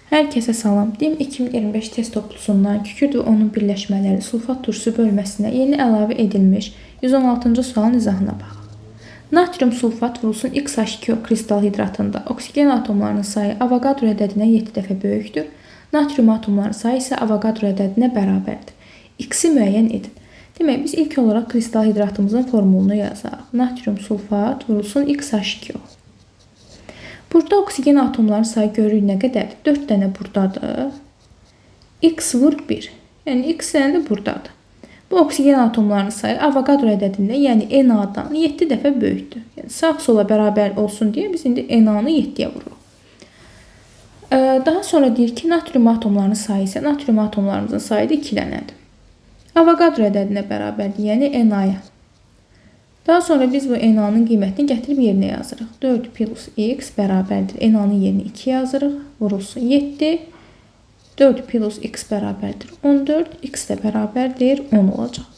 Hər kəsə salam. DİM 2025 test toplusundan kükürt və onun birləşmələri sulfat turşusu bölməsinə yeni əlavə edilmiş 116-cı sualın izahına baxın. Natrium sulfat vurulsun XH2O kristal hidratında oksigen atomlarının sayı Avogadro ədədinə 7 dəfə böyükdür. Natrium atomlarının sayı isə Avogadro ədədinə bərabərdir. X-i müəyyən edin. Demək, biz ilk olaraq kristal hidratımızın formulunu yazarıq. Natrium sulfat vurulsun XH2O. Burada oksigen atomlarının sayı görürük nə qədərdir? 4 dənə buradadır. X vur 1. Yəni X dənə də buradadır. Bu oksigen atomlarının sayı Avogadro ədədində, yəni Na-dan 7 dəfə böyükdür. Yəni sağ-sola bərabər olsun deyə biz indi Na-nı 7-yə vururuq. Daha sonra deyir ki, natrium atomlarının sayı isə natrium atomlarımızın sayı da 2 dənədir. Avogadro ədədinə bərabərdir, yəni Na-ya. Daha sonra biz bu Na-nın qiymətini gətirib yerinə yazırıq. 4 plus X bərabərdir. Na-nın yerinə 2 yazırıq. Vurulsun 7. 4 plus X bərabərdir 14. X də bərabərdir 10 olacaq.